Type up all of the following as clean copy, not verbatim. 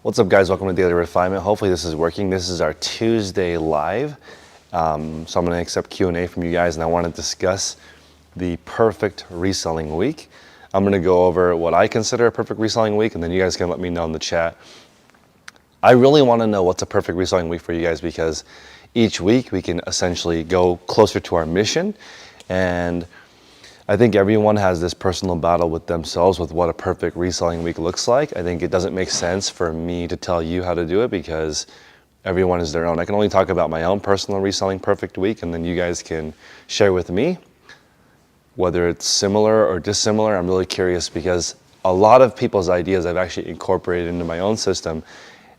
What's up, guys? Welcome to Daily Refinement. Hopefully this is working. This is our Tuesday live. So I'm going to accept Q&A from you guys, and I want to discuss the perfect reselling week. I'm going to go over what I consider a perfect reselling week, and then you guys can let me know in the chat. I really want to know what's a perfect reselling week for you guys, because each week we can essentially go closer to our mission. And I think everyone has this personal battle with themselves with what a perfect reselling week looks like. I think it doesn't make sense for me to tell you how to do it, because everyone is their own. I can only talk about my own personal reselling perfect week, and then you guys can share with me whether it's similar or dissimilar. I'm really curious, because a lot of people's ideas I've actually incorporated into my own system.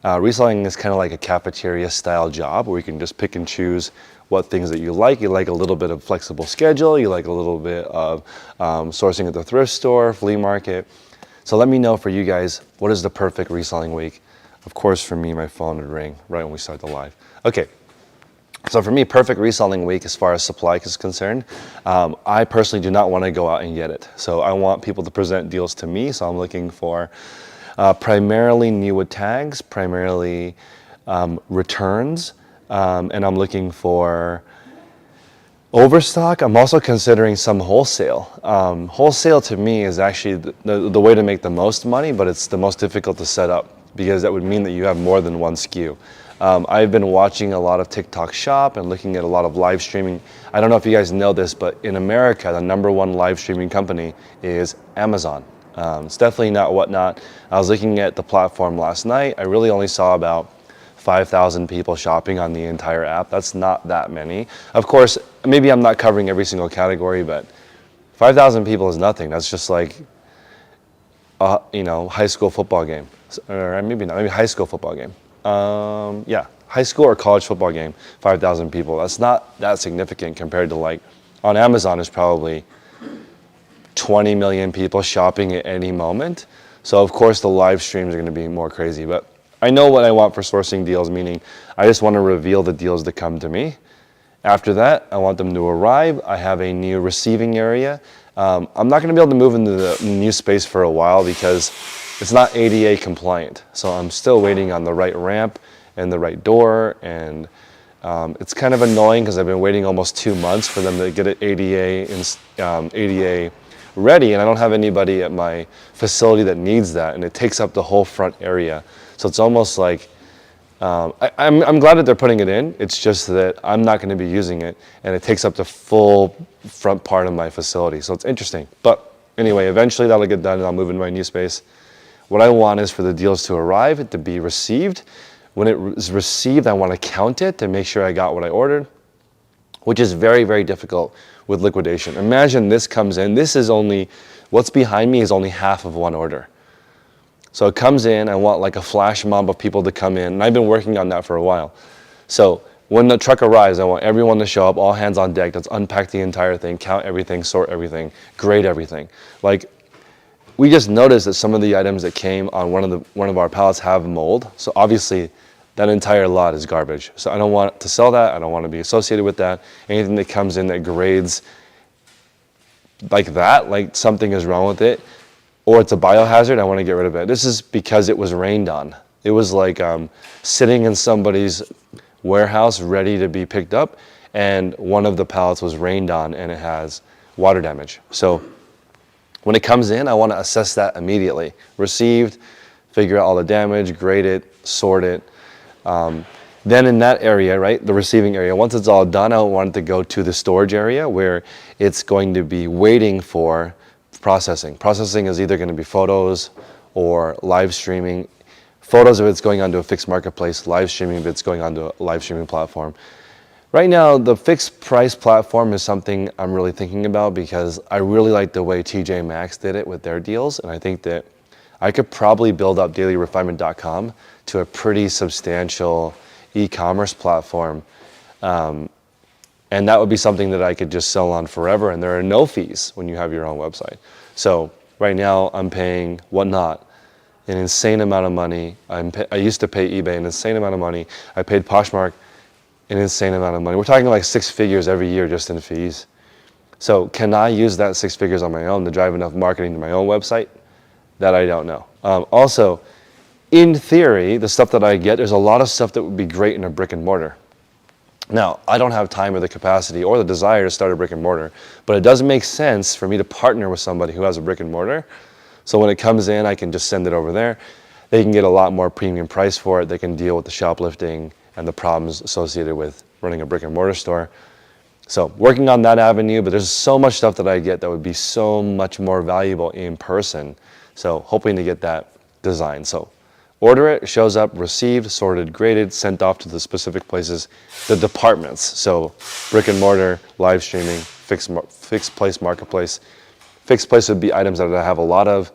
Reselling is kind of like a cafeteria style job where you can just pick and choose what things that you like. You like a little bit of flexible schedule. You like a little bit of sourcing at the thrift store, flea market. So let me know for you guys, what is the perfect reselling week? Of course, for me, my phone would ring right when we start the live. Okay. So for me, perfect reselling week as far as supply is concerned, I personally do not want to go out and get it. So I want people to present deals to me. So I'm looking for primarily new with tags, primarily returns, and I'm looking for overstock. I'm also considering some wholesale. Wholesale to me is actually the way to make the most money, but it's the most difficult to set up, because that would mean that you have more than one SKU. I've been watching a lot of TikTok Shop and looking at a lot of live streaming. I don't know if you guys know this, but in America, the #1 live streaming company is Amazon. It's definitely not Whatnot. I was looking at the platform last night. I really only saw about 5,000 people shopping on the entire app. That's not that many. Of course, maybe I'm not covering every single category, but 5,000 people is nothing. That's just like a high school football game, or maybe not. Maybe high school football game. Yeah, high school or college football game. 5,000 people. That's not that significant compared to, like, on Amazon is probably 20 million people shopping at any moment. So of course the live streams are going to be more crazy, but I know what I want for sourcing deals, meaning I just want to reveal the deals that come to me. After that, I want them to arrive. I have a new receiving area. I'm not going to be able to move into the new space for a while because it's not ADA compliant. So I'm still waiting on the right ramp and the right door, and it's kind of annoying because I've been waiting almost 2 months for them to get it ADA ready, and I don't have anybody at my facility that needs that, and it takes up the whole front area. So it's almost like I'm glad that they're putting it in. It's just that I'm not going to be using it, and it takes up the full front part of my facility. So it's interesting. But anyway, eventually that'll get done, and I'll move into my new space. What I want is for the deals to arrive, to be received. When it is received, I want to count it to make sure I got what I ordered, which is very, very difficult with liquidation. Imagine this comes in. This is only, what's behind me is only half of one order. So it comes in, I want like a flash mob of people to come in, and I've been working on that for a while. So when the truck arrives, I want everyone to show up, all hands on deck. Let's unpack the entire thing, count everything, sort everything, grade everything. Like, we just noticed that some of the items that came on one of our pallets have mold. So obviously that entire lot is garbage. So I don't want to sell that. I don't want to be associated with that. Anything that comes in that grades like that, like something is wrong with it, or it's a biohazard, I want to get rid of it. This is because it was rained on. It was like sitting in somebody's warehouse ready to be picked up, and one of the pallets was rained on and it has water damage. So when it comes in, I want to assess that immediately. Received, figure out all the damage, grade it, sort it. Then in that area, right, the receiving area, once it's all done, I want it to go to the storage area where it's going to be waiting for processing. Processing is either going to be photos or live streaming. Photos if it's going onto a fixed marketplace, live streaming if it's going onto a live streaming platform. Right now, the fixed price platform is something I'm really thinking about, because I really like the way TJ Maxx did it with their deals, and I think that I could probably build up dailyrefinement.com to a pretty substantial e-commerce platform. And that would be something that I could just sell on forever, and there are no fees when you have your own website. So right now I'm paying Whatnot an insane amount of money. I used to pay eBay an insane amount of money. I paid Poshmark an insane amount of money. We're talking like 6 figures every year just in fees. So can I use that 6 figures on my own to drive enough marketing to my own website? That I don't know. Also, in theory, the stuff that I get, there's a lot of stuff that would be great in a brick and mortar. Now, I don't have time or the capacity or the desire to start a brick and mortar, but it does make sense for me to partner with somebody who has a brick and mortar. So when it comes in, I can just send it over there. They can get a lot more premium price for it. They can deal with the shoplifting and the problems associated with running a brick and mortar store. So working on that avenue, but there's so much stuff that I get that would be so much more valuable in person. So hoping to get that design. So order it, shows up, received, sorted, graded, sent off to the specific places, the departments. So brick and mortar, live streaming, fixed place, marketplace. Fixed place would be items that I have a lot of.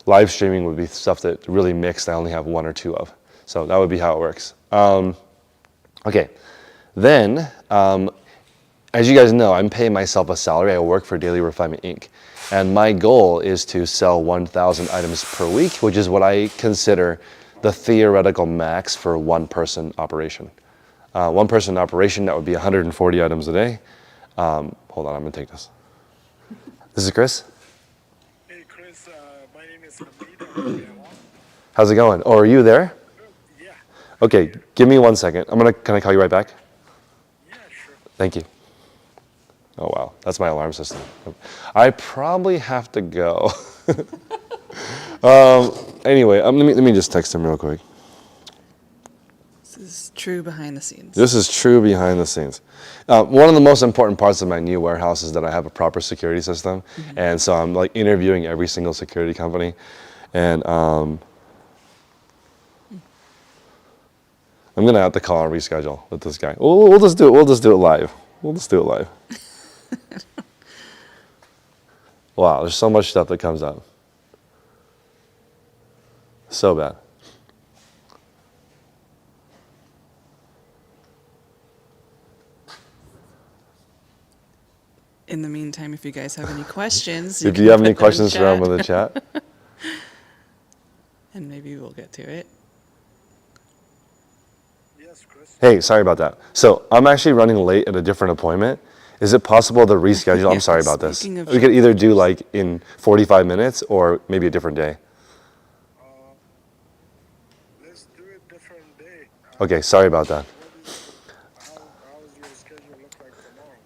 Live streaming would be stuff that really mixed, I only have one or two of. So that would be how it works. Okay, then, as you guys know, I'm paying myself a salary. I work for Daily Refinement Inc. And my goal is to sell 1,000 items per week, which is what I consider the theoretical max for a one-person operation. One-person operation, that would be 140 items a day. Hold on, I'm gonna take this. This is Chris. Hey Chris, my name is Hamid. How's it going? Oh, are you there? Yeah. Okay, give me 1 second. Can I call you right back? Yeah, sure. Thank you. Oh wow, that's my alarm system. I probably have to go. Anyway, let me just text him real quick. This is true behind the scenes. This is true behind the scenes. One of the most important parts of my new warehouse is that I have a proper security system, and so I'm like interviewing every single security company, and I'm gonna have to call and reschedule with this guy. We'll just do it. We'll just do it live. We'll just do it live. Wow, there's so much stuff that comes up. So bad. In the meantime, if you guys have any questions, If you have any questions around with the chat, and maybe we'll get to it. Yes, Chris. hey, sorry about that. So I'm actually running late at a different appointment. Is it possible to reschedule? I'm Yeah, sorry about this. speaking of- We could either do like in 45 minutes or maybe a different day. Let's do it different day. Okay, sorry about that. How does your schedule look like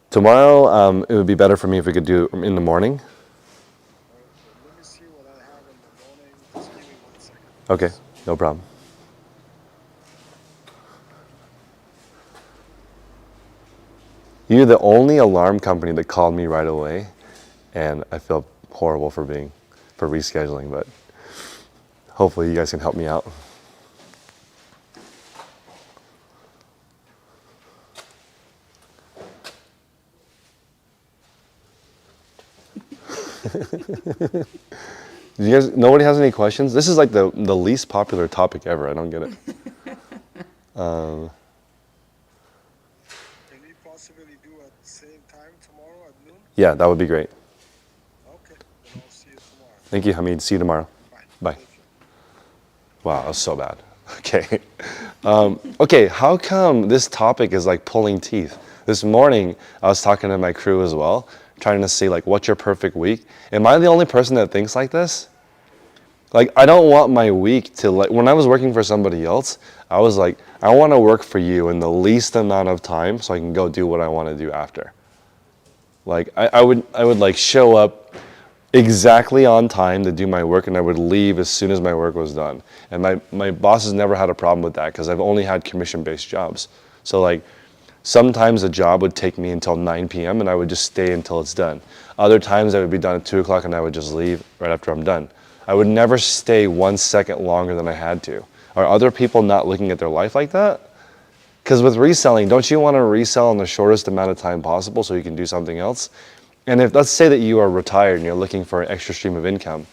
tomorrow? Tomorrow, it would be better for me if we could do it in the morning. Let me see what I have in the morning. Just give me 1 second. Okay, no problem. You're the only alarm company that called me right away, and I feel horrible for rescheduling, but hopefully you guys can help me out. You guys, nobody has any questions? This is like the least popular topic ever. I don't get it. Can we possibly do at the same time tomorrow at noon? Yeah, that would be great. Okay, then I'll see you tomorrow. Thank you, Hamid. See you tomorrow. Bye. Bye. Thank you. Wow, that was so bad. Okay. Okay, how come this topic is like pulling teeth? This morning, I was talking to my crew as well, trying to see like, what's your perfect week? Am I the only person that thinks like this? Like, I don't want my week to like, when I was working for somebody else, I was like, I want to work for you in the least amount of time so I can go do what I want to do after. Like, I would like show up exactly on time to do my work, and I would leave as soon as my work was done. And my bosses never had a problem with that because I've only had commission-based jobs. So like, sometimes a job would take me until 9 p.m. and I would just stay until it's done. Other times I would be done at 2 o'clock and I would just leave right after I'm done. I would never stay 1 second longer than I had to. Are other people not looking at their life like that? Because with reselling, don't you want to resell in the shortest amount of time possible so you can do something else? And if, let's say that you are retired and you're looking for an extra stream of income,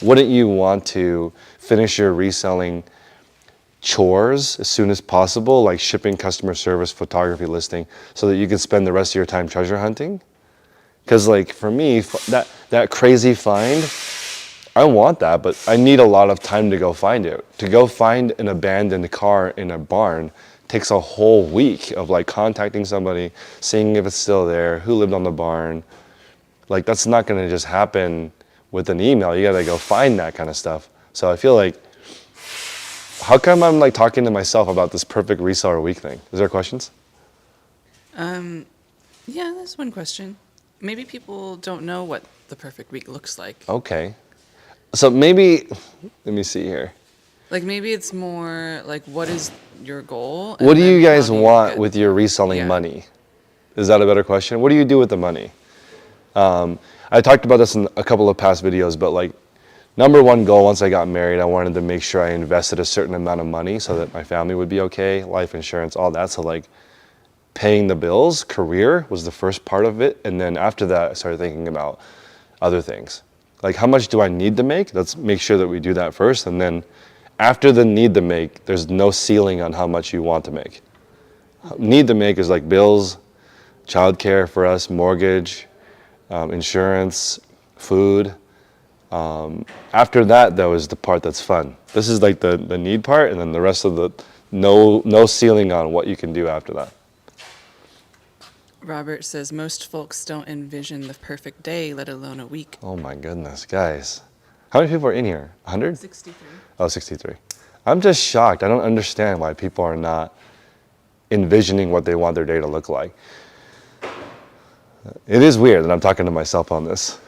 wouldn't you want to finish your reselling chores as soon as possible, like shipping, customer service, photography, listing, so that you can spend the rest of your time treasure hunting? Because like for me, that crazy find, I want that, but I need a lot of time to go find it. To go find an abandoned car in a barn takes a whole week of like contacting somebody, seeing if it's still there, who lived on the barn. Like that's not gonna just happen with an email. You gotta go find that kind of stuff. So I feel like How come I'm like talking to myself about this perfect reseller week thing? Is there questions? Yeah, that's one question. Maybe people don't know what the perfect week looks like. Okay. So maybe, let me see here. Like maybe it's more like what is your goal? What and do then you how guys do you want get- with your reselling Yeah. money? Is that a better question? What do you do with the money? I talked about this in a couple of past videos, but like number one goal once I got married, I wanted to make sure I invested a certain amount of money so that my family would be okay, life insurance, all that. So like paying the bills, career was the first part of it. And then after that, I started thinking about other things. Like how much do I need to make? Let's make sure that we do that first. And then after the need to make, there's no ceiling on how much you want to make. Need to make is like bills, childcare for us, mortgage, insurance, food. After that, though, is the part that's fun. This is like the need part, and then the rest of the no ceiling on what you can do after that. Robert says most folks don't envision the perfect day, let alone a week. Oh my goodness, guys. How many people are in here? 100? 63. Oh, 63. I'm just shocked. I don't understand why people are not envisioning what they want their day to look like. It is weird that I'm talking to myself on this.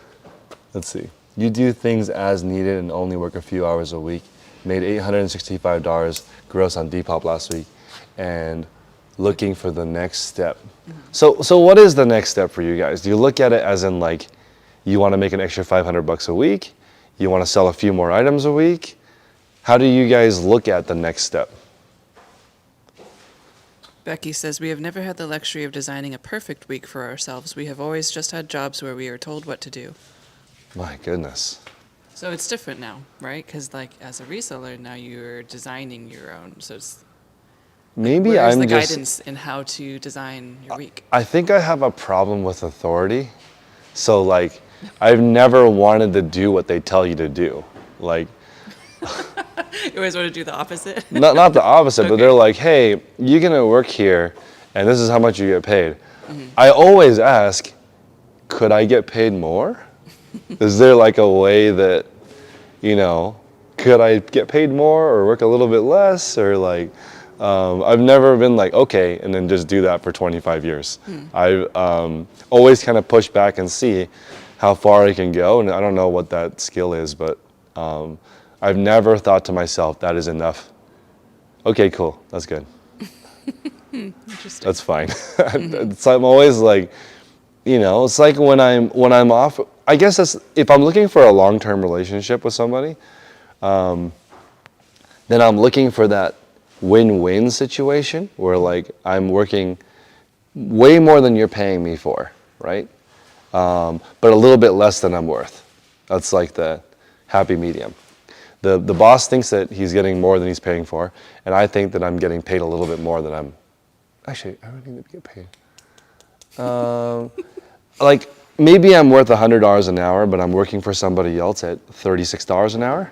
Let's see. You do things as needed and only work a few hours a week. Made $865 gross on Depop last week and looking for the next step. So what is the next step for you guys? Do you look at it as in like you want to make an extra $500 a week? You want to sell a few more items a week? How do you guys look at the next step? Becky says we have never had the luxury of designing a perfect week for ourselves. We have always just had jobs where we are told what to do. My goodness. So it's different now, right? Because like as a reseller, now you're designing your own. So it's Maybe where's I'm the just guidance in how to design your week? I think I have a problem with authority. So like I've never wanted to do what they tell you to do. Like You always want to do the opposite. not the opposite, but Okay. they're like, "Hey, you're going to work here and this is how much you get paid." I always ask, "Could I get paid more?" Is there like a way that, could I get paid more or work a little bit less or like I've never been like, okay, and then just do that for 25 years. I've always kind of push back and see how far I can go. And I don't know what that skill is, but I've never thought to myself, that is enough. Okay, cool. That's good. Interesting. That's fine. I'm always like, it's like when I'm off, I guess that's, if I'm looking for a long-term relationship with somebody, then I'm looking for that win-win situation where like I'm working way more than you're paying me for, right? But a little bit less than I'm worth. That's like the happy medium. The boss thinks that he's getting more than he's paying for, and I think that I'm getting paid a little bit more than I'm. Actually, I don't need to get paid. Like maybe I'm worth $100 an hour, but I'm working for somebody else at $36 an hour,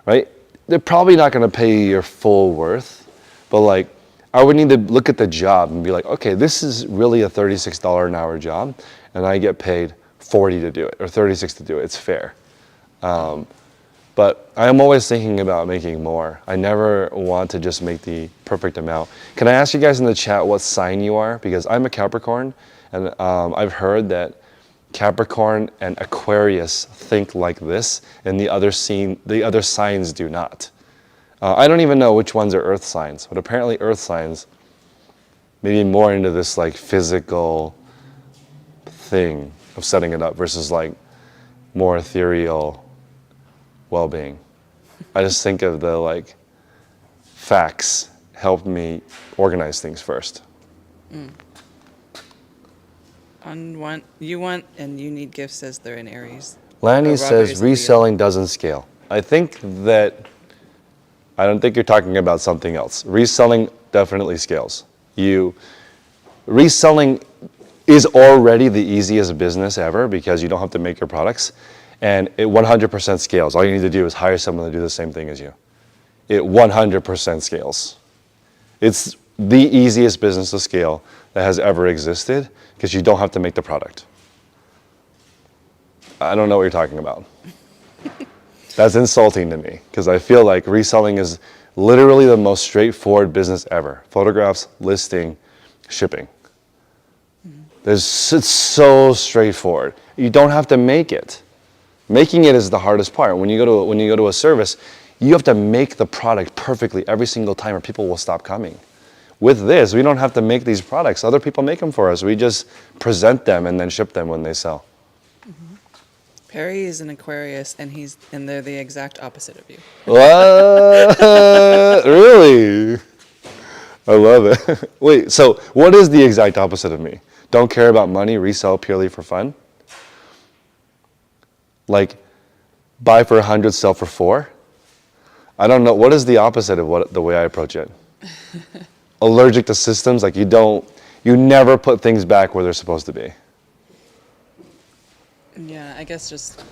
right? They're probably not going to pay you your full worth, but like I would need to look at the job and be like, okay, this is really a $36 an hour job, and I get paid $40 to do it or $36 to do it. It's fair. But I'm always thinking about making more. I never want to just make the perfect amount. Can I ask you guys in the chat what sign you are? Because I'm a Capricorn, and I've heard that Capricorn and Aquarius think like this, and the other signs do not. I don't even know which ones are Earth signs, but apparently Earth signs maybe more into this like physical thing of setting it up versus like more ethereal well-being. I just think of the like facts helped me organize things first. You want and you need gifts says they're in Aries. Lanny Robert says is a Leo. reselling doesn't scale. I don't think you're talking about something else. Reselling definitely scales. Reselling is already the easiest business ever because you don't have to make your products, and it 100% scales. All you need to do is hire someone to do the same thing as you. It 100% scales. It's the easiest business to scale that has ever existed because you don't have to make the product. I don't know what you're talking about. That's insulting to me because I feel like reselling is literally the most straightforward business ever. Photographs, listing, shipping. It's so straightforward. You don't have to make it. Making it is the hardest part. When you go to a service, you have to make the product perfectly every single time or people will stop coming. With this, we don't have to make these products. Other people make them for us. We just present them and then ship them when they sell. Perry is an Aquarius, and they're the exact opposite of you. What? Really? I love it. Wait, so what is the exact opposite of me? Don't care about money, resell purely for fun? Like, buy for 100, sell for 4? I don't know. What is the opposite of the way I approach it? Allergic to systems, like you never put things back where they're supposed to be. Yeah, I guess just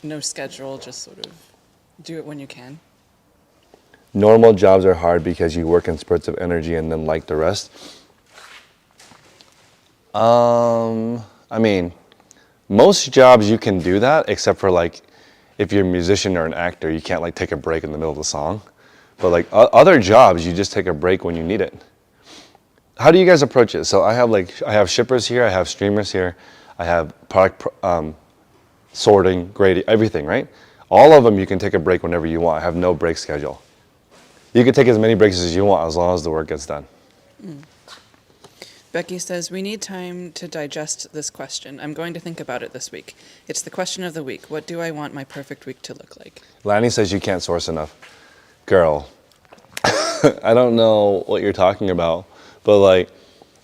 no schedule, just sort of do it when you can. Normal jobs are hard because you work in spurts of energy and then like the rest. I mean, most jobs you can do that, except for like if you're a musician or an actor, you can't like take a break in the middle of the song. But like other jobs, you just take a break when you need it. How do you guys approach it? So I have shippers here, I have streamers here, I have product sorting, grading, everything, right? All of them you can take a break whenever you want. I have no break schedule. You can take as many breaks as you want as long as the work gets done. Becky says, we need time to digest this question. I'm going to think about it this week. It's the question of the week. What do I want my perfect week to look like? Lanny says you can't source enough. Girl, I don't know what you're talking about, but like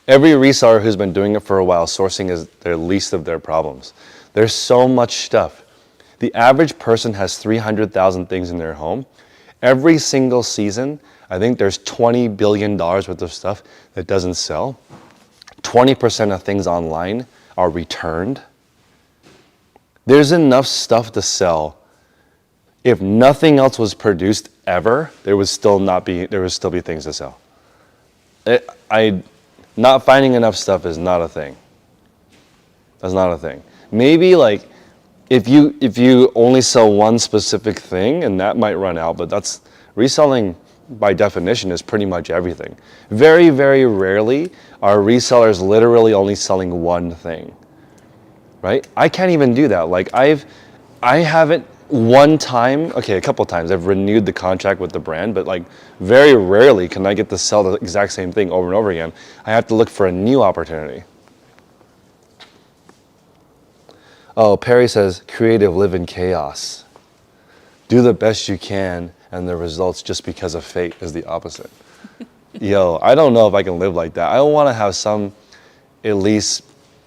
every reseller who's been doing it for a while, sourcing is their least of their problems. There's so much stuff. The average person has 300,000 things in their home. Every single season, I think there's $20 billion worth of stuff that doesn't sell. 20% of things online are returned. There's enough stuff to sell. If nothing else was produced ever, there would still be things to sell. Not finding enough stuff is not a thing. That's not a thing. Maybe like if you only sell one specific thing, and that might run out, but that's reselling by definition is pretty much everything. Very, very rarely are resellers literally only selling one thing, right? I can't even do that. Like I haven't one time, okay, a couple times I've renewed the contract with the brand, but like very rarely can I get to sell the exact same thing over and over again. I have to look for a new opportunity. Oh, Perry says, creative live in chaos. Do the best you can, and the results just because of fate is the opposite. Yo, I don't know if I can live like that. I want to have some, at least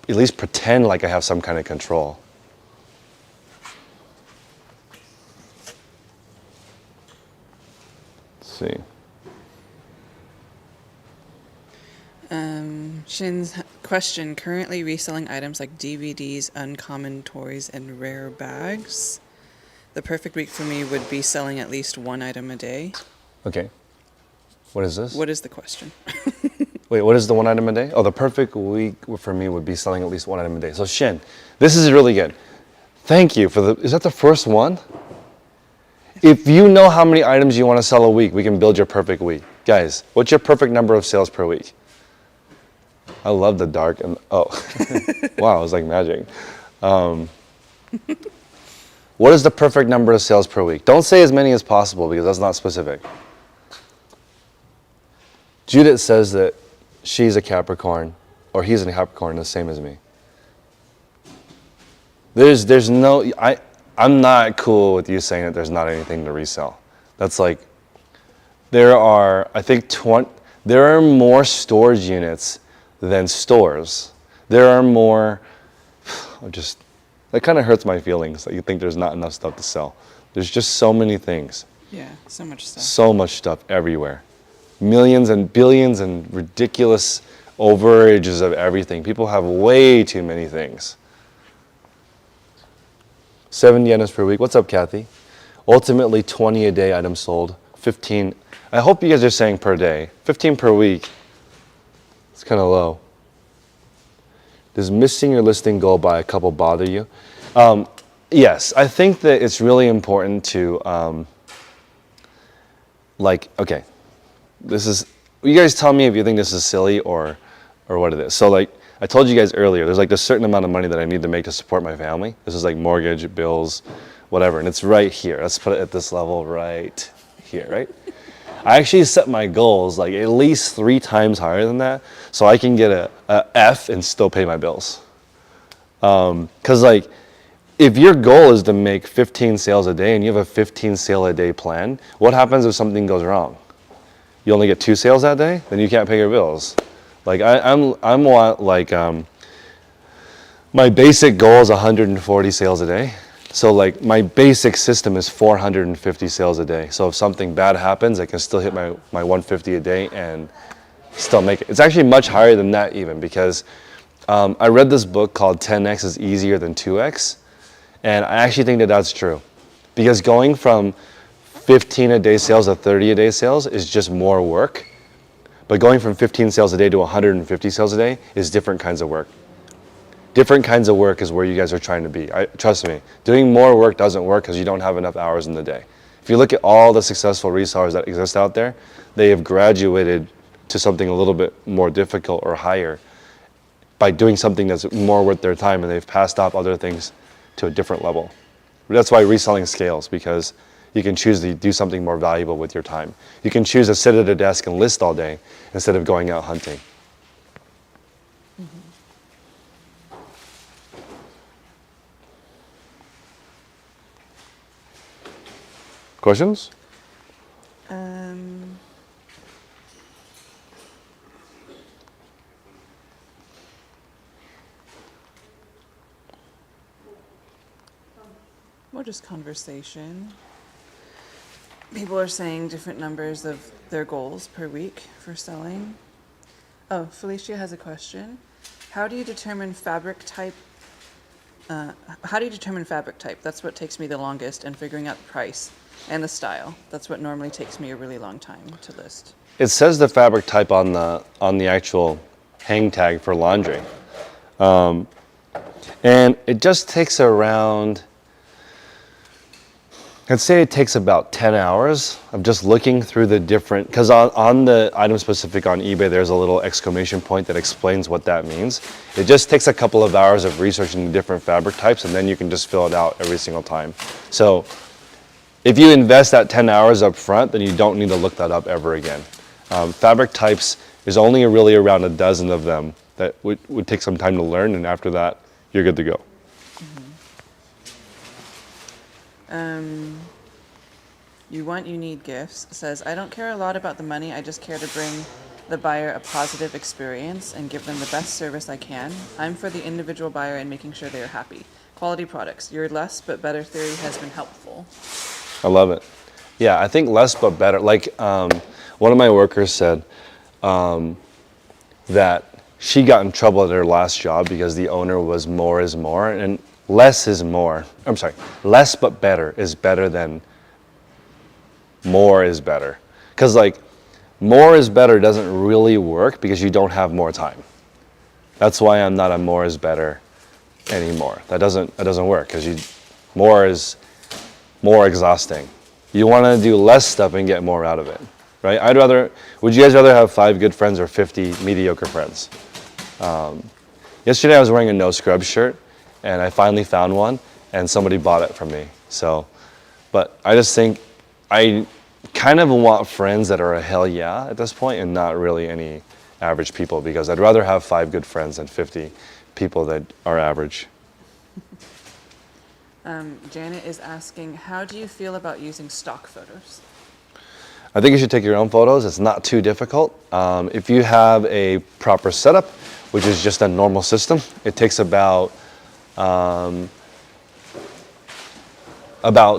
pretend like I have some kind of control. Let's see. Shin's question, currently reselling items like DVDs, uncommon toys, and rare bags. The perfect week for me would be selling at least one item a day. Okay. What is this? What is the question? Wait, what is the one item a day? Oh, the perfect week for me would be selling at least one item a day. So Shin, this is really good. Thank you for is that the first one? If you know how many items you want to sell a week, we can build your perfect week. Guys, what's your perfect number of sales per week? I love the dark and, oh, wow, it was like magic. What is the perfect number of sales per week? Don't say as many as possible because that's not specific. Judith says that she's a Capricorn, or he's a Capricorn, the same as me. There's no, I'm not cool with you saying that there's not anything to resell. That's like, there are, I think, there are more storage units than stores. There are more, that kind of hurts my feelings that you think there's not enough stuff to sell. There's just so many things. Yeah, so much stuff. So much stuff everywhere. Millions and billions and ridiculous overages of everything. People have way too many things. 7 yenas per week. What's up, Kathy? Ultimately, 20 a day items sold. 15. I hope you guys are saying per day. 15 per week. It's kind of low. Does missing your listing goal by a couple bother you? Yes, I think that it's really important to, okay, this is, you guys tell me if you think this is silly or what it is. So like, I told you guys earlier, there's like this certain amount of money that I need to make to support my family. This is like mortgage, bills, whatever, and it's right here. Let's put it at this level right here, right? I actually set my goals like at least 3 times higher than that, so I can get a F and still pay my bills. Because like, if your goal is to make 15 sales a day and you have a 15 sale a day plan, what happens if something goes wrong? You only get 2 sales that day, then you can't pay your bills. Like my basic goal is 140 sales a day. So like my basic system is 450 sales a day. So if something bad happens, I can still hit my 150 a day and still make it. It's actually much higher than that even, because I read this book called 10x is easier than 2x. And I actually think that that's true, because going from 15 a day sales to 30 a day sales is just more work. But going from 15 sales a day to 150 sales a day is different kinds of work. Different kinds of work is where you guys are trying to be. Trust me, doing more work doesn't work because you don't have enough hours in the day. If you look at all the successful resellers that exist out there, they have graduated to something a little bit more difficult or higher by doing something that's more worth their time, and they've passed off other things to a different level. That's why reselling scales, because you can choose to do something more valuable with your time. You can choose to sit at a desk and list all day instead of going out hunting. Questions? More just conversation. People are saying different numbers of their goals per week for selling. Oh, Felicia has a question. How do you determine fabric type? That's what takes me the longest, and figuring out the price and the style. That's what normally takes me a really long time to list. It says the fabric type on the actual hang tag for laundry. And it just takes around, I'd say it takes about 10 hours of just looking through the different, because on the item specific on eBay, there's a little exclamation point that explains what that means. It just takes a couple of hours of researching the different fabric types, and then you can just fill it out every single time. So if you invest that 10 hours up front, then you don't need to look that up ever again. Fabric types, there's only really around a dozen of them that would take some time to learn, and after that, you're good to go. You Want, You Need Gifts says, I don't care a lot about the money, I just care to bring the buyer a positive experience and give them the best service I can. I'm for the individual buyer and making sure they are happy. Quality products. Your less but better theory has been helpful. I love it. Yeah, I think less but better. Like one of my workers said that she got in trouble at her last job because the owner was more is more, and less is more. I'm sorry, less but better is better than more is better. Because like more is better doesn't really work because you don't have more time. That's why I'm not a more is better anymore. That doesn't work, because more is more exhausting. You want to do less stuff and get more out of it, right? Would you guys rather have 5 good friends or 50 mediocre friends? Yesterday I was wearing a no scrubs shirt, and I finally found one, and somebody bought it from me. So, but I just think I kind of want friends that are a hell yeah at this point, and not really any average people, because I'd rather have 5 good friends than 50 people that are average. Janet is asking, how do you feel about using stock photos? I think you should take your own photos. It's not too difficult. If you have a proper setup, which is just a normal system, it takes about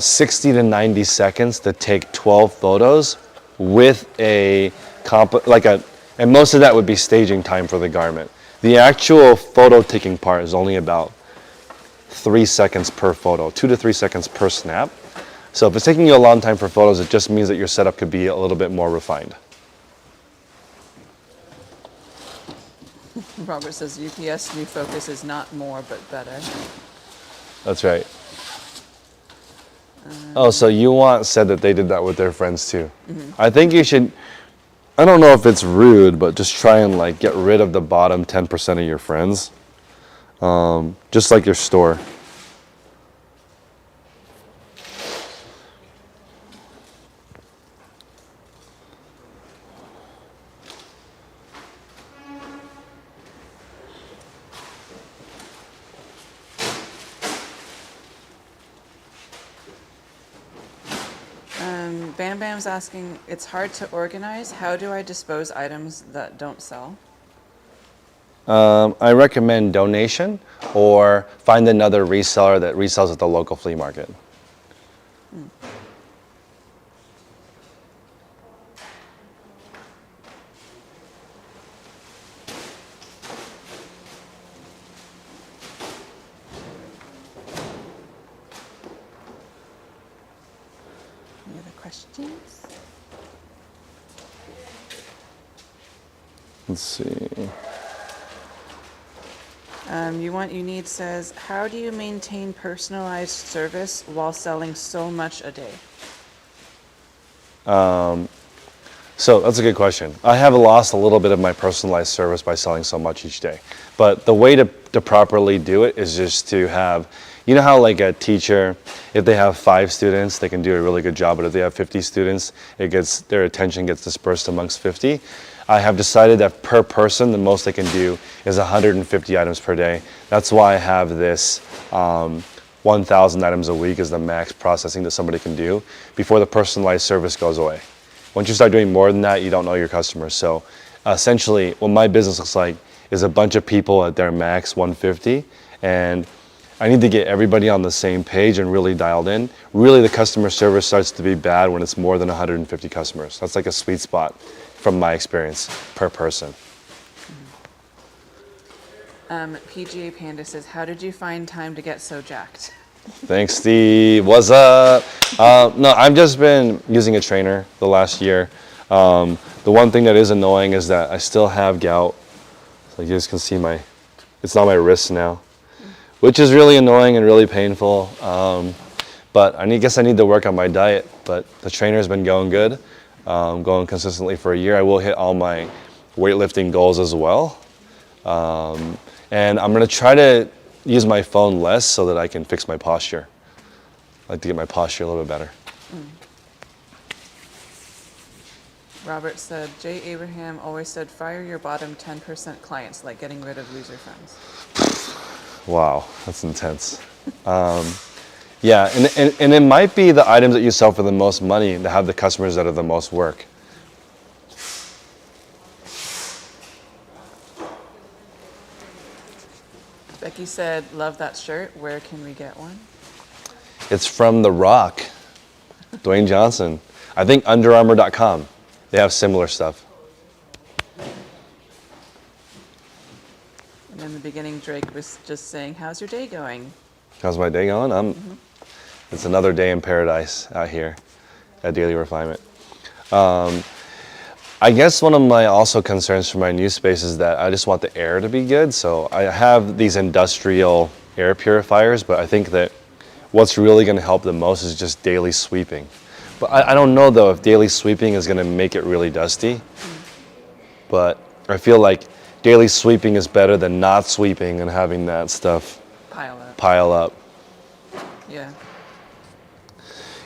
60 to 90 seconds to take 12 photos with and most of that would be staging time for the garment. The actual photo taking part is only about 3 seconds per photo, 2 to 3 seconds per snap. So if it's taking you a long time for photos, it just means that your setup could be a little bit more refined. Robert says UPS new focus is not more but better. That's right. Oh, so you said that they did that with their friends too. I think you should, I don't know if it's rude, but just try and like get rid of the bottom 10% of your friends. Just like your store. Bam Bam's asking, it's hard to organize. How do I dispose items that don't sell? I recommend donation or find another reseller that resells at the local flea market. Any other questions? Let's see. You need says, how do you maintain personalized service while selling so much a day? So that's a good question. I have lost a little bit of my personalized service by selling so much each day. But the way to properly do it is just to have, you know how like a teacher, if they have 5 students, they can do a really good job, but if they have 50 students, their attention gets dispersed amongst 50. I have decided that per person, the most they can do is 150 items per day. That's why I have this 1,000 items a week is the max processing that somebody can do before the personalized service goes away. Once you start doing more than that, you don't know your customers. So essentially, what my business looks like is a bunch of people at their max 150, and I need to get everybody on the same page and really dialed in. Really, the customer service starts to be bad when it's more than 150 customers. That's like a sweet spot from my experience per person. PGA Panda says, how did you find time to get so jacked? Thanks, Steve. What's up? No, I've just been using a trainer the last year. The one thing that is annoying is that I still have gout. So you guys can see it's on my wrist now, which is really annoying and really painful. But I guess I need to work on my diet. But the trainer's been going good, going consistently for a year. I will hit all my weightlifting goals as well. And I'm gonna try to use my phone less so that I can fix my posture. I like to get my posture a little bit better. Robert said, Jay Abraham always said, fire your bottom 10% clients, like getting rid of loser friends. Wow, that's intense. Yeah, and it might be the items that you sell for the most money that have the customers that are the most work. Becky said, love that shirt. Where can we get one? It's from The Rock, Dwayne Johnson. I think UnderArmour.com. They have similar stuff. And in the beginning, Drake was just saying, how's your day going? How's my day going? It's another day in paradise out here at Daily Refinement. I guess one of my also concerns for my new space is that I just want the air to be good. So I have these industrial air purifiers, but I think that what's really going to help the most is just daily sweeping. But I don't know though if daily sweeping is going to make it really dusty. But I feel like daily sweeping is better than not sweeping and having that stuff pile up. Yeah.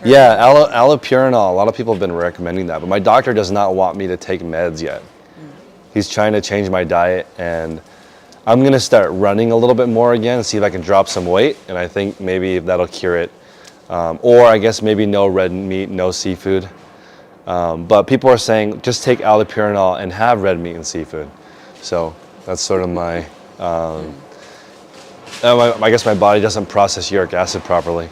Yeah, allopurinol. A lot of people have been recommending that, but my doctor does not want me to take meds yet. He's trying to change my diet, and I'm gonna start running a little bit more again, see if I can drop some weight, and I think maybe that'll cure it. Or I guess maybe no red meat, no seafood. But people are saying just take allopurinol and have red meat and seafood. So that's sort of my. I guess my body doesn't process uric acid properly.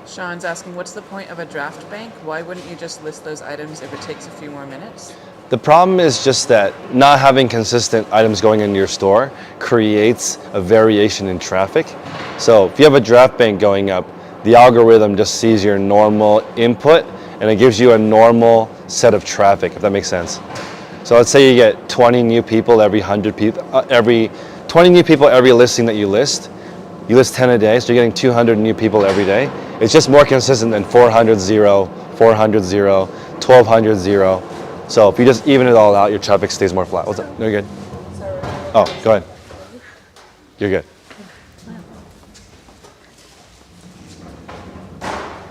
Sean's asking, what's the point of a draft bank? Why wouldn't you just list those items if it takes a few more minutes? The problem is just that not having consistent items going into your store creates a variation in traffic. So if you have a draft bank going up, the algorithm just sees your normal input and it gives you a normal set of traffic, if that makes sense. So let's say you get 20 new people every 100 people, 20 new people every listing that you list. You list 10 a day, so you're getting 200 new people every day. It's just more consistent than 400, 0, 400, 0, 1200, 0. So if you just even it all out, your traffic stays more flat. What's up? No, you're good. Oh, go ahead. You're good.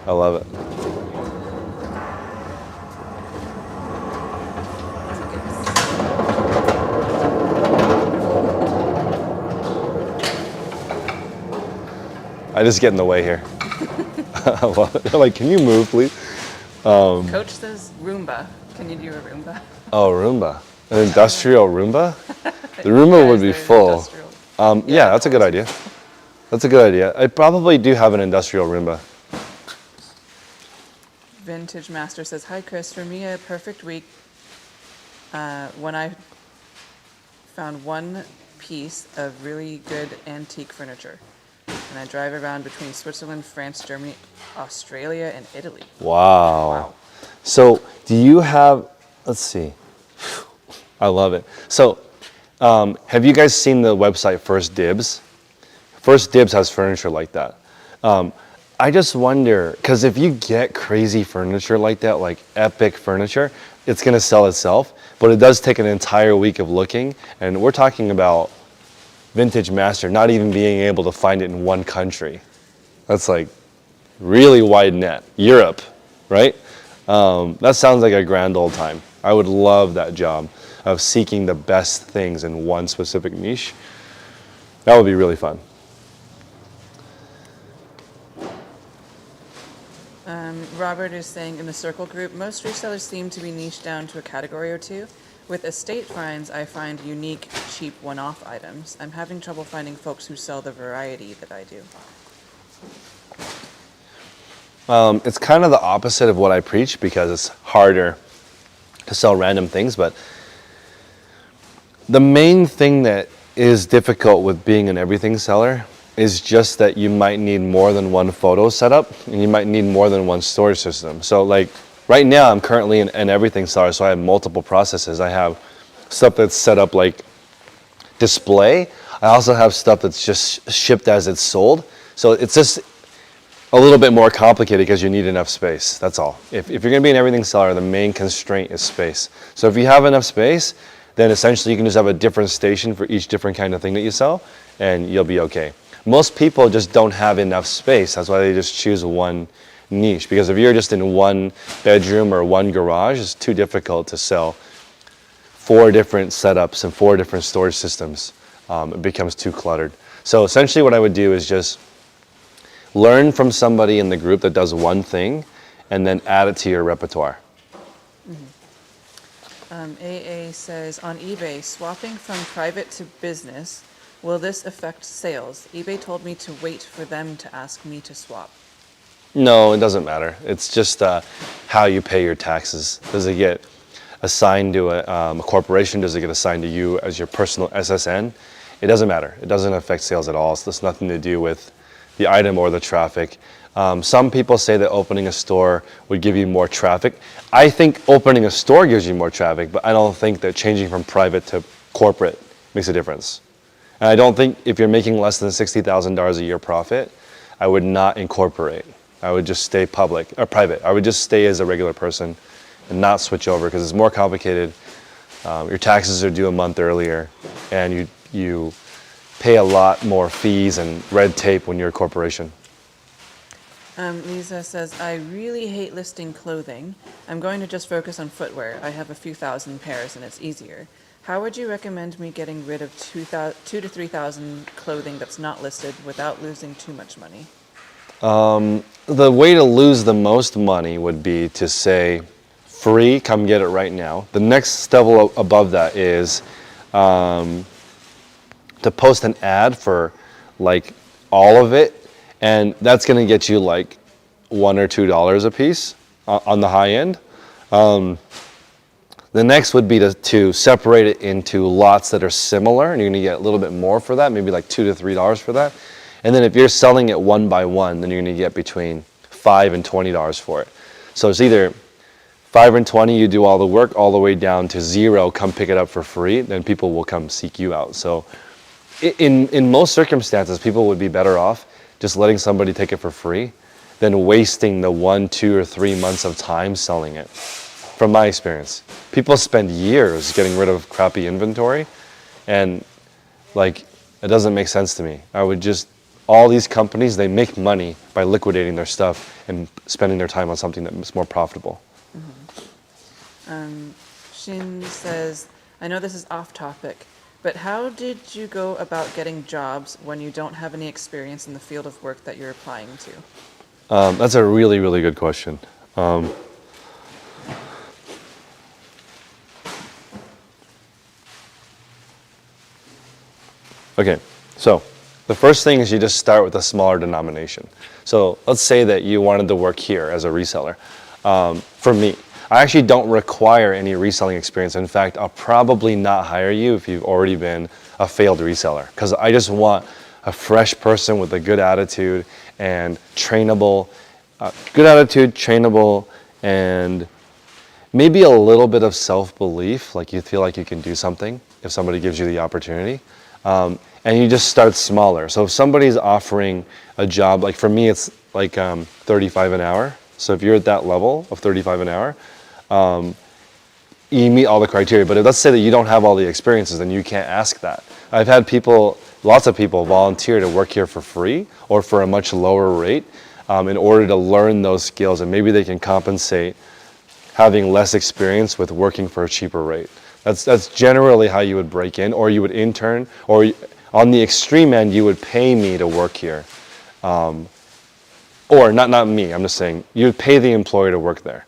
I love it. I just get in the way here. I love it. They're like, can you move, please? Coach says Roomba. Can you do a Roomba? Oh, Roomba. An industrial Roomba? The Roomba Yeah, would is be there an full. industrial- Yeah, that's a good idea. That's a good idea. I probably do have an industrial Roomba. Vintage Master says, hi Chris, for me a perfect week when I found one piece of really good antique furniture. And I drive around between Switzerland, France, Germany, Australia, and Italy. Wow. So do you have, let's see. I love it. So have you guys seen the website First Dibs? First Dibs has furniture like that. I just wonder, because if you get crazy furniture like that, like epic furniture, it's going to sell itself. But it does take an entire week of looking. And we're talking about Vintage Master not even being able to find it in one country. That's like really wide net. Europe, right? That sounds like a grand old time. I would love that job of seeking the best things in one specific niche. That would be really fun. Robert is saying in the circle group, most resellers seem to be niched down to a category or two. With estate finds, I find unique, cheap one-off items. I'm having trouble finding folks who sell the variety that I do. It's kind of the opposite of what I preach because it's harder to sell random things, but the main thing that is difficult with being an everything seller is just that you might need more than one photo setup and you might need more than one storage system. So like right now I'm currently an everything seller, so I have multiple processes. I have stuff that's set up like display. I also have stuff that's just shipped as it's sold. So it's just a little bit more complicated because you need enough space. That's all. If you're going to be an everything seller, the main constraint is space. So if you have enough space, then essentially you can just have a different station for each different kind of thing that you sell and you'll be okay. Most people just don't have enough space. That's why they just choose one niche. Because if you're just in one bedroom or one garage, it's too difficult to sell 4 different setups and 4 different storage systems. It becomes too cluttered. So essentially what I would do is just learn from somebody in the group that does one thing and then add it to your repertoire. AA says, on eBay, swapping from private to business, will this affect sales? eBay told me to wait for them to ask me to swap. No, it doesn't matter. It's just how you pay your taxes. Does it get assigned to a corporation? Does it get assigned to you as your personal SSN? It doesn't matter. It doesn't affect sales at all. So it's nothing to do with the item or the traffic. Some people say that opening a store would give you more traffic. I think opening a store gives you more traffic, but I don't think that changing from private to corporate makes a difference. And I don't think if you're making less than $60,000 a year profit, I would not incorporate. I would just stay public or private. I would just stay as a regular person and not switch over because it's more complicated. Your taxes are due a month earlier and you pay a lot more fees and red tape when you're a corporation. Lisa says, I really hate listing clothing. I'm going to just focus on footwear. I have a few thousand pairs and it's easier. How would you recommend me getting rid of 2,000 to 3,000 clothing that's not listed without losing too much money? The way to lose the most money would be to say, free, come get it right now. The next level above that is to post an ad for like all of it, and that's going to get you like $1 or $2 a piece on the high end. The next would be to separate it into lots that are similar, and you're going to get a little bit more for that, maybe like $2 to $3 for that. And then if you're selling it one by one, then you're going to get between $5 and $20 for it. So it's either 5 and 20, you do all the work, all the way down to 0, come pick it up for free, then people will come seek you out. So in most circumstances, people would be better off just letting somebody take it for free than wasting the 1, 2, or 3 months of time selling it. From my experience, people spend years getting rid of crappy inventory, and like, it doesn't make sense to me. All these companies, they make money by liquidating their stuff and spending their time on something that's more profitable. Shin says, I know this is off topic, but how did you go about getting jobs when you don't have any experience in the field of work that you're applying to? That's a really, really good question. Okay, so the first thing is you just start with a smaller denomination. So let's say that you wanted to work here as a reseller. For me, I actually don't require any reselling experience. In fact, I'll probably not hire you if you've already been a failed reseller, because I just want a fresh person with a good attitude and trainable, and maybe a little bit of self-belief, like you feel like you can do something if somebody gives you the opportunity. And you just start smaller. So if somebody's offering a job, like for me, it's like 35 an hour. So if you're at that level of 35 an hour, you meet all the criteria. But if, let's say that you don't have all the experiences, then you can't ask that. I've had lots of people volunteer to work here for free or for a much lower rate in order to learn those skills, and maybe they can compensate having less experience with working for a cheaper rate. That's generally how you would break in, or you would intern, or on the extreme end, you would pay me to work here. Or not me, I'm just saying, you would pay the employer to work there,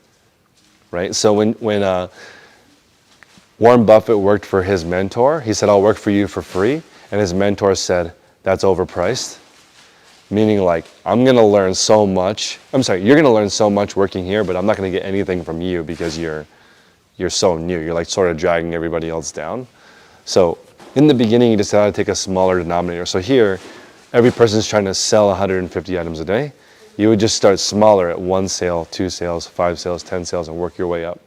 right? So when Warren Buffett worked for his mentor, he said, I'll work for you for free. And his mentor said, that's overpriced. Meaning like, I'm gonna learn so much. You're gonna learn so much working here, but I'm not gonna get anything from you because you're so new. You're like sort of dragging everybody else down. So in the beginning, you decided to take a smaller denominator. So here, every person's trying to sell 150 items a day. You would just start smaller at 1 sale, 2 sales, 5 sales, 10 sales, and work your way up.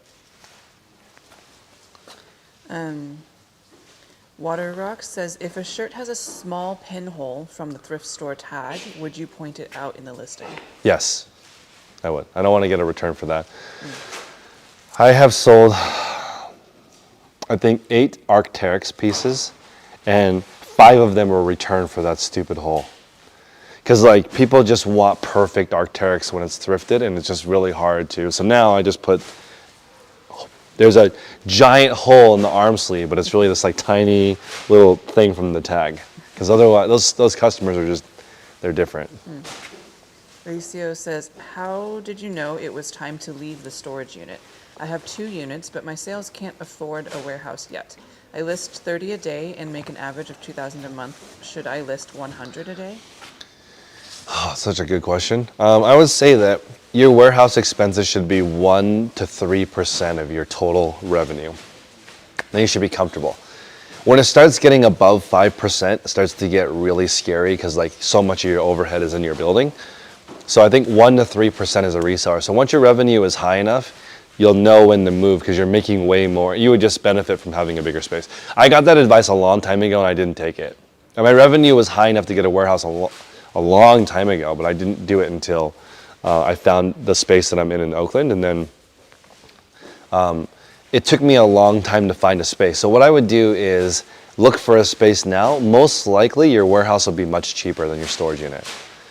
Water Rock says, if a shirt has a small pinhole from the thrift store tag, would you point it out in the listing? Yes, I would. I don't want to get a return for that. I have sold, I think, 8 Arc'teryx pieces, and 5 of them were returned for that stupid hole. Because like people just want perfect Arc'teryx when it's thrifted, and it's just really hard to. So now I just there's a giant hole in the arm sleeve, but it's really this like tiny little thing from the tag. Because otherwise, those customers are they're different. Mauricio says, how did you know it was time to leave the storage unit? I have 2 units, but my sales can't afford a warehouse yet. I list 30 a day and make an average of 2,000 a month. Should I list 100 a day? Oh, such a good question. I would say that your warehouse expenses should be 1 to 3% of your total revenue. Then you should be comfortable. When it starts getting above 5%, it starts to get really scary because like so much of your overhead is in your building. So I think 1 to 3% is a reseller. So once your revenue is high enough, you'll know when to move because you're making way more. You would just benefit from having a bigger space. I got that advice a long time ago and I didn't take it. And my revenue was high enough to get a warehouse a long time ago, but I didn't do it until I found the space that I'm in Oakland. And then it took me a long time to find a space. So what I would do is look for a space now. Most likely your warehouse will be much cheaper than your storage unit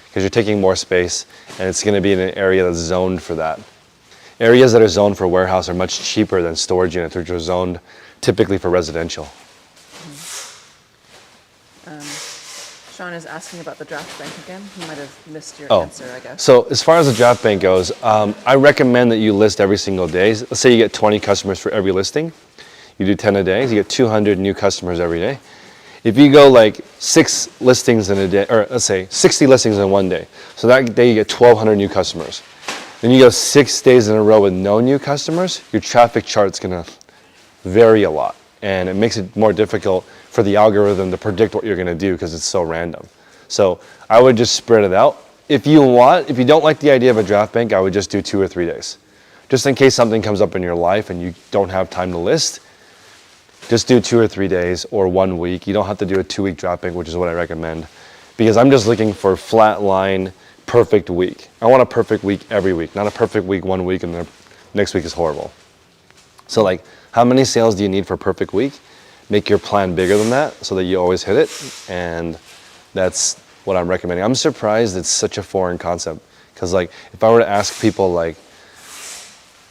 because you're taking more space and it's going to be in an area that's zoned for that. Areas that are zoned for warehouse are much cheaper than storage units, which are zoned typically for residential. Sean is asking about the draft bank again. He might have missed your answer, I guess. So as far as the draft bank goes, I recommend that you list every single day. Let's say you get 20 customers for every listing. You do 10 a day, so you get 200 new customers every day. If you go like 6 listings in a day, or let's say 60 listings in one day, so that day you get 1,200 new customers. Then you go 6 days in a row with no new customers, your traffic chart's gonna vary a lot. And it makes it more difficult for the algorithm to predict what you're gonna do because it's so random. So I would just spread it out. If you don't like the idea of a draft bank, I would just do 2 or 3 days. Just in case something comes up in your life and you don't have time to list, just do 2 or 3 days or 1 week. You don't have to do a 2-week dropping, which is what I recommend, because I'm just looking for flat line, perfect week. I want a perfect week every week, not a perfect week 1 week and the next week is horrible. So like, how many sales do you need for a perfect week? Make your plan bigger than that so that you always hit it, and that's what I'm recommending. I'm surprised it's such a foreign concept, because like, if I were to ask people like,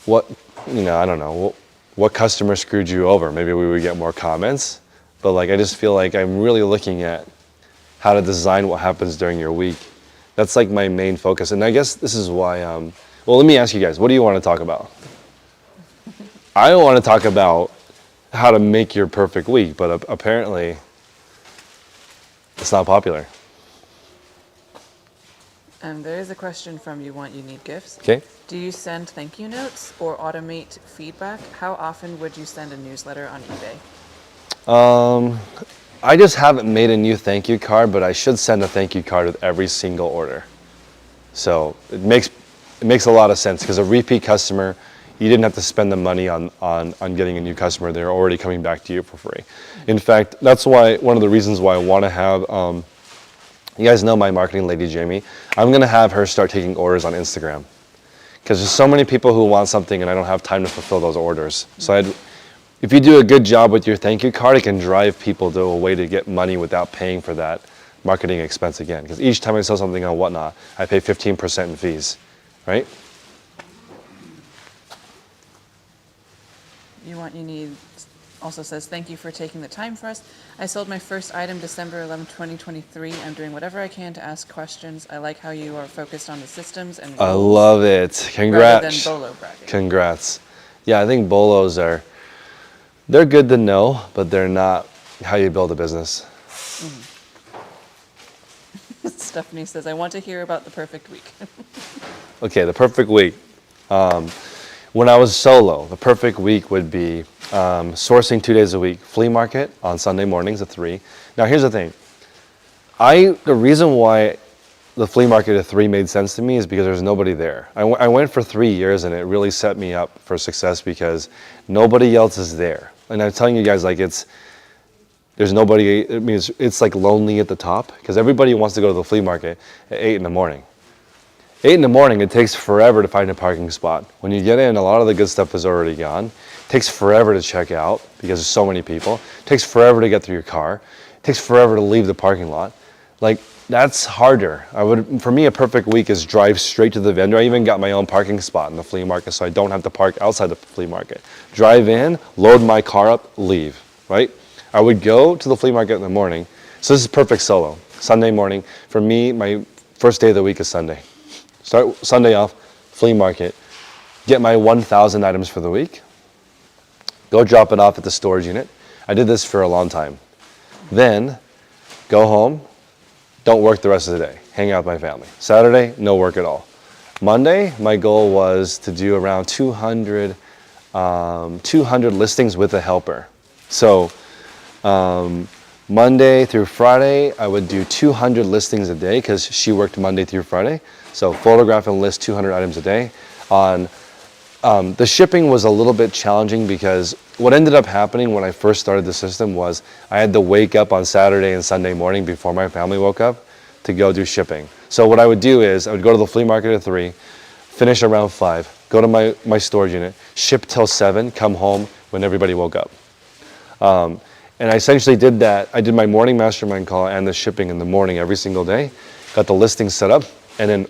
what, I don't know, what customer screwed you over, maybe we would get more comments. But like, I just feel like I'm really looking at how to design what happens during your week. That's like my main focus. And I guess this is why, well, let me ask you guys, what do you want to talk about? I want to talk about how to make your perfect week, but apparently it's not popular. There is a question from You Want You Need Gifts. Okay. Do you send thank you notes or automate feedback? How often would you send a newsletter on eBay? I just haven't made a new thank you card, but I should send a thank you card with every single order. So it makes a lot of sense, because a repeat customer, you didn't have to spend the money on getting a new customer. They're already coming back to you for free. In fact, that's why one of the reasons why I want to have, you guys know my marketing lady, Jamie. I'm going to have her start taking orders on Instagram, because there's so many people who want something and I don't have time to fulfill those orders. So if you do a good job with your thank you card, it can drive people to a way to get money without paying for that marketing expense again. Because each time I sell something on Whatnot, I pay 15% in fees, right? You Want You Need also says, thank you for taking the time for us. I sold my first item December 11, 2023. I'm doing whatever I can to ask questions. I like how you are focused on the systems and I rules love it. Congrats. rather than bolo bragging. Congrats. Yeah, I think bolos they're good to know, but they're not how you build a business. Stephanie says, I want to hear about the perfect week. Okay, the perfect week. When I was solo, the perfect week would be sourcing 2 days a week, flea market on Sunday mornings at 3. Now here's the thing. The reason why the flea market at 3 made sense to me is because there's nobody there. I went for 3 years and it really set me up for success, because nobody else is there. And I'm telling you guys, like, there's nobody, I mean, it's like lonely at the top, because everybody wants to go to the flea market at 8 in the morning. 8 in the morning, it takes forever to find a parking spot. When you get in, a lot of the good stuff is already gone. It takes forever to check out because there's so many people. It takes forever to get through your car. It takes forever to leave the parking lot. Like, that's harder. For me, a perfect week is drive straight to the vendor. I even got my own parking spot in the flea market, so I don't have to park outside the flea market. Drive in, load my car up, leave, right? I would go to the flea market in the morning. So this is perfect solo. Sunday morning. For me, my first day of the week is Sunday. Start Sunday off, flea market, get my 1,000 items for the week, go drop it off at the storage unit. I did this for a long time. Then go home, don't work the rest of the day, hang out with my family. Saturday, no work at all. Monday, my goal was to do around 200 listings with a helper. So Monday through Friday, I would do 200 listings a day, because she worked Monday through Friday. So photograph and list 200 items a day. The shipping was a little bit challenging, because what ended up happening when I first started the system was I had to wake up on Saturday and Sunday morning before my family woke up to go do shipping. So what I would do is I would go to the flea market at 3, finish around 5, go to my storage unit, ship till 7, come home when everybody woke up. And I essentially did that. I did my morning mastermind call and the shipping in the morning every single day, got the listings set up, and then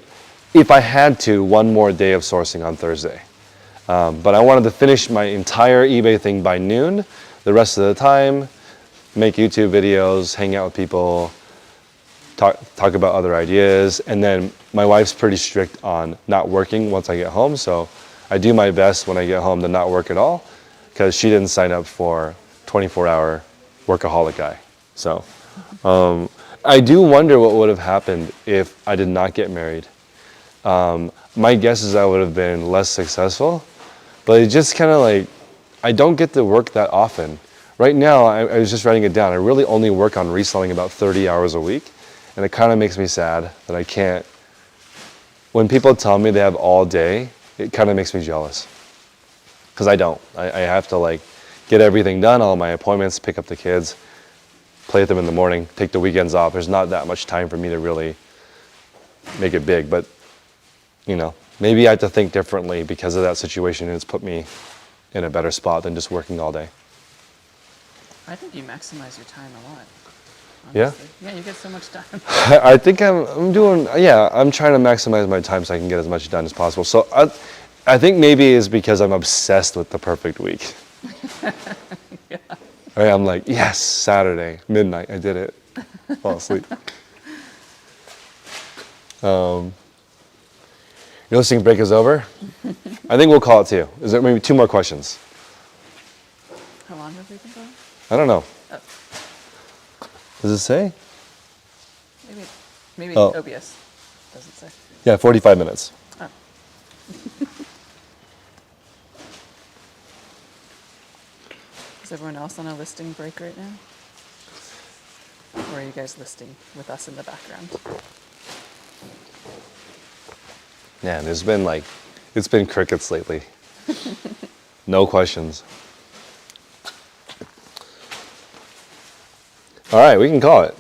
if I had to, one more day of sourcing on Thursday. But I wanted to finish my entire eBay thing by noon. The rest of the time, make YouTube videos, hang out with people, talk about other ideas. And then my wife's pretty strict on not working once I get home. So I do my best when I get home to not work at all, because she didn't sign up for 24-hour workaholic guy. So I do wonder what would have happened if I did not get married. My guess is I would have been less successful, but it just kind of like, I don't get to work that often. Right now, I was just writing it down. I really only work on reselling about 30 hours a week, and it kind of makes me sad that I can't. When people tell me they have all day, it kind of makes me jealous, because I don't. I have to like get everything done, all my appointments, pick up the kids, play with them in the morning, take the weekends off. There's not that much time for me to really make it big, but you know, maybe I have to think differently because of that situation, and it's put me in a better spot than just working all day. I think you maximize your time a lot. Yeah? Honestly. Yeah, you get so much done. I think I'm doing, yeah, I'm trying to maximize my time so I can get as much done as possible. So I think maybe it's because I'm obsessed with the perfect week. Yeah. Right, I'm like, yes, Saturday, midnight, I did it. Fall asleep. Your listening break is over. I think we'll call it 2. Is there maybe 2 more questions? How long have we been going? I don't know. Oh, Does it say? maybe Oh. OBS doesn't say. Yeah, 45 minutes. Oh. Is everyone else on a listing break right now? Or are you guys listing with us in the background? Yeah, it's been crickets lately. No questions. All right, we can call it.